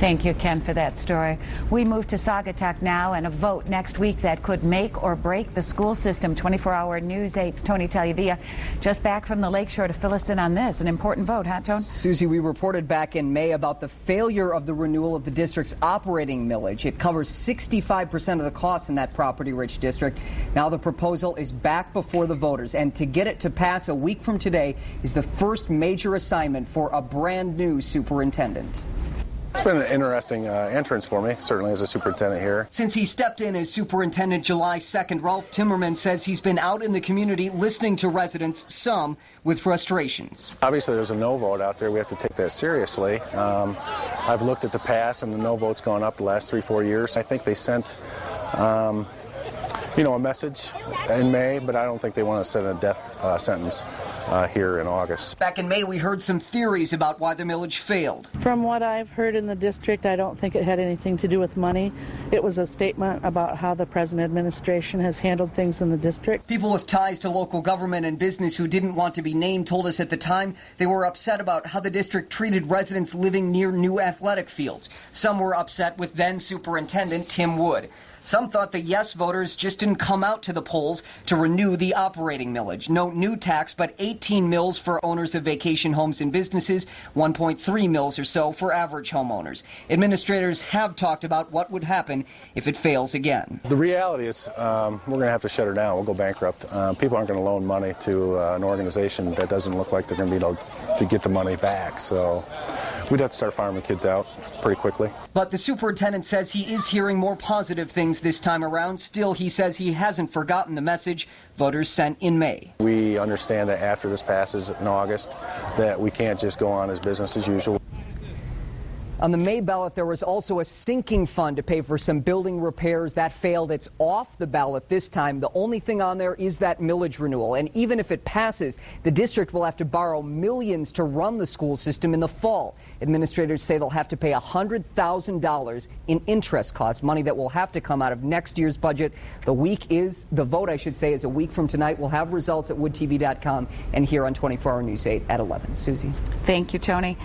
Thank you, Ken, for that story. We move to Saugatuck now, and a vote next week that could make or break the school system. 24-hour News 8's Tony Talavia just back from the Lakeshore to fill us in on this. An important vote, huh, Tone? Susie, we reported back in May about the failure of the renewal of the district's operating millage. It covers 65% of the costs in that property-rich district. Now the proposal is back before the voters, and to get it to pass a week from today is the first major assignment for a brand new superintendent. It's been an interesting entrance for me, certainly as a superintendent here. Since he stepped in as superintendent July 2nd, Rolfe Timmerman says he's been out in the community listening to residents, some with frustrations. Obviously, there's a no vote out there. We have to take that seriously. I've looked at the past, and the no vote's gone up the last 3-4 years. I think they sent a message in May, but I don't think they want to set a death sentence here in August. Back in May, we heard some theories about why the millage failed. From what I've heard in the district, I don't think it had anything to do with money. It was a statement about how the present administration has handled things in the district. People with ties to local government and business who didn't want to be named told us at the time they were upset about how the district treated residents living near new athletic fields. Some were upset with then Superintendent Tim Wood. Some thought the yes voters just didn't come out to the polls to renew the operating millage. No new tax, but 18 mills for owners of vacation homes and businesses, 1.3 mills or so for average homeowners. Administrators have talked about what would happen if it fails again. The reality is we're going to have to shut her down. We'll go bankrupt. People aren't going to loan money to an organization that doesn't look like they're going to be able to get the money back. So we'd have to start farming kids out pretty quickly. But the superintendent says he is hearing more positive things this time around. Still, he says he hasn't forgotten the message voters sent in May. We understand that after this passes in August, that we can't just go on as business as usual. On the May ballot, there was also a sinking fund to pay for some building repairs. That failed. It's off the ballot this time. The only thing on there is that millage renewal. And even if it passes, the district will have to borrow millions to run the school system in the fall. Administrators say they'll have to pay $100,000 in interest costs, money that will have to come out of next year's budget. The vote, is a week from tonight. We'll have results at woodtv.com and here on 24-hour News 8 at 11. Susie. Thank you, Tony.